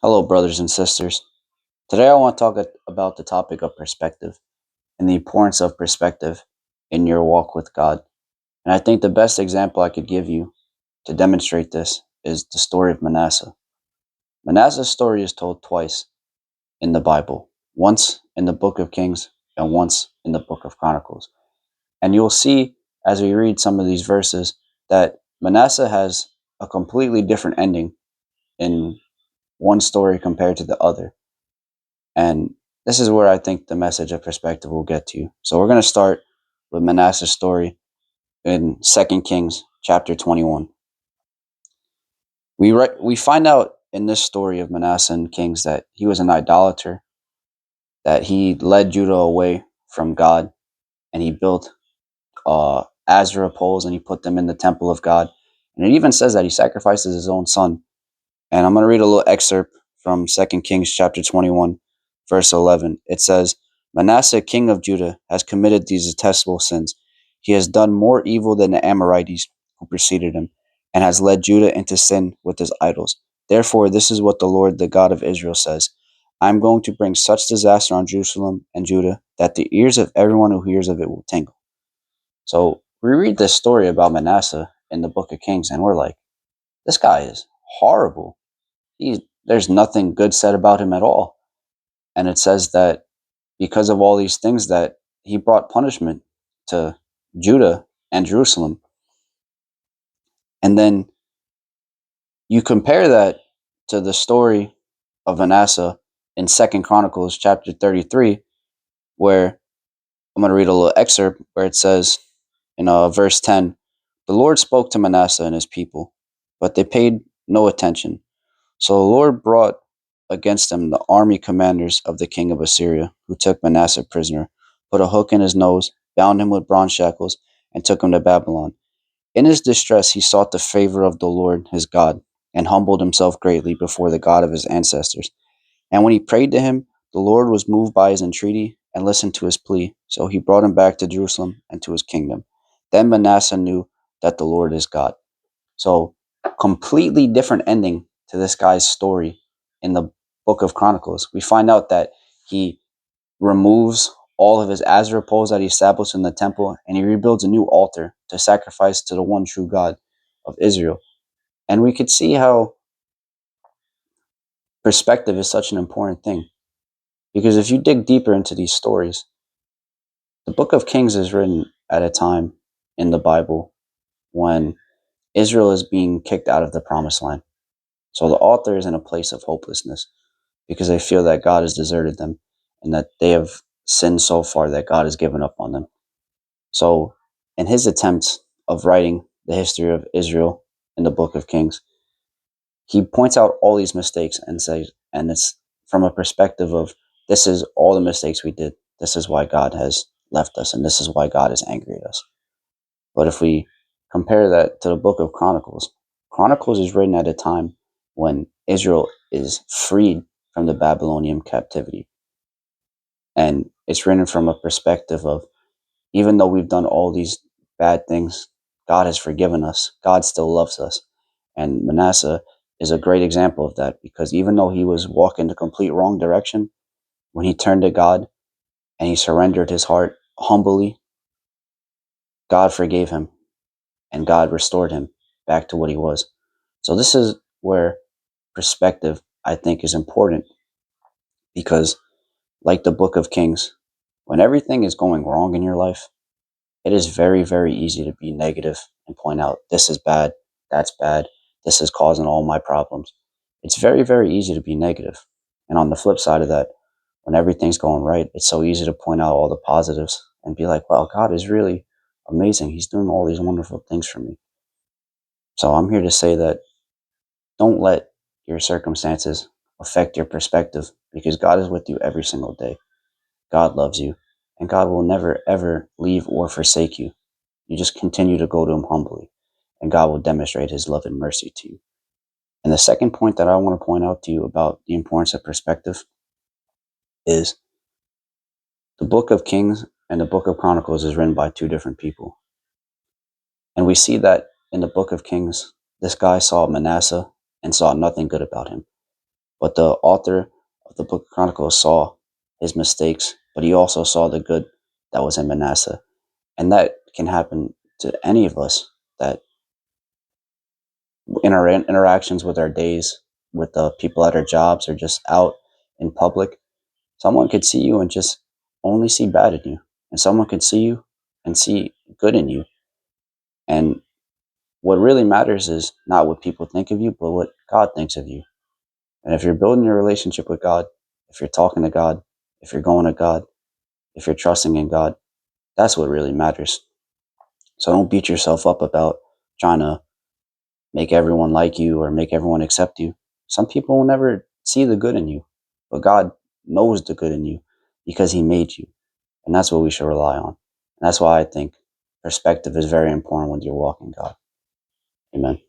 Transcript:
Hello, brothers and sisters. Today I want to talk about the topic of perspective and the importance of perspective in your walk with God. And I think the best example I could give you to demonstrate this is the story of Manasseh. Manasseh's story is told twice in the Bible, once in the book of Kings and once in the book of Chronicles. And you'll see as we read some of these verses that Manasseh has a completely different ending in one story compared to the other. And this is where I think the message of perspective will get to you. So we're going to start with Manasseh's story in 2 Kings chapter 21. We find out in this story of Manasseh and Kings that he was an idolater, that he led Judah away from God, and he built Asherah poles and he put them in the temple of God. And it even says that he sacrifices his own son. And I'm going to read a little excerpt from 2 Kings chapter 21, verse 11. It says, Manasseh, king of Judah, has committed these detestable sins. He has done more evil than the Amorites who preceded him, and has led Judah into sin with his idols. Therefore, this is what the Lord, the God of Israel, says. I am going to bring such disaster on Jerusalem and Judah that the ears of everyone who hears of it will tingle. So we read this story about Manasseh in the book of Kings, and we're like, this guy is horrible. There's nothing good said about him at all. And it says that because of all these things that he brought punishment to Judah and Jerusalem. And then you compare that to the story of Manasseh in 2 Chronicles chapter 33, where I'm going to read a little excerpt where it says in verse 10, the Lord spoke to Manasseh and his people, but they paid no attention. So the Lord brought against him the army commanders of the king of Assyria, who took Manasseh prisoner, put a hook in his nose, bound him with bronze shackles, and took him to Babylon. In his distress he sought the favor of the Lord his God, and humbled himself greatly before the God of his ancestors. And when he prayed to him, the Lord was moved by his entreaty and listened to his plea. So he brought him back to Jerusalem and to his kingdom. Then Manasseh knew that the Lord is God. So, completely different ending to this guy's story in the book of Chronicles. We find out that he removes all of his Asherah poles that he established in the temple, and he rebuilds a new altar to sacrifice to the one true God of Israel. And we could see how perspective is such an important thing. Because if you dig deeper into these stories, the book of Kings is written at a time in the Bible when Israel is being kicked out of the promised land. So the author is in a place of hopelessness because they feel that God has deserted them and that they have sinned so far that God has given up on them. So in his attempt of writing the history of Israel in the book of Kings, he points out all these mistakes and says, and it's from a perspective of this is all the mistakes we did. This is why God has left us, and this is why God is angry at us. But if we compare that to the book of Chronicles, Chronicles is written at a time when Israel is freed from the Babylonian captivity. And it's written from a perspective of even though we've done all these bad things, God has forgiven us. God still loves us. And Manasseh is a great example of that because even though he was walking the complete wrong direction, when he turned to God and he surrendered his heart humbly, God forgave him and God restored him back to what he was. So this is where perspective, I think, is important because, like the book of Kings, when everything is going wrong in your life, it is very, very easy to be negative and point out this is bad, that's bad, this is causing all my problems. It's very, very easy to be negative. And on the flip side of that, when everything's going right, it's so easy to point out all the positives and be like, wow, God is really amazing. He's doing all these wonderful things for me. So I'm here to say that don't let your circumstances affect your perspective because God is with you every single day. God loves you, and God will never, ever leave or forsake you. You just continue to go to him humbly, and God will demonstrate his love and mercy to you. And the second point that I want to point out to you about the importance of perspective is the book of Kings and the book of Chronicles is written by two different people. And we see that in the book of Kings, this guy saw Manasseh and saw nothing good about him. But the author of the book of Chronicles saw his mistakes, but he also saw the good that was in Manasseh. And that can happen to any of us, that in our interactions with our days, with the people at our jobs, or just out in public, someone could see you and just only see bad in you. And someone could see you and see good in you. And what really matters is not what people think of you, but what God thinks of you. And if you're building your relationship with God, if you're talking to God, if you're going to God, if you're trusting in God, that's what really matters. So don't beat yourself up about trying to make everyone like you or make everyone accept you. Some people will never see the good in you, but God knows the good in you because He made you. And that's what we should rely on. And that's why I think perspective is very important when you're walking God. Amen.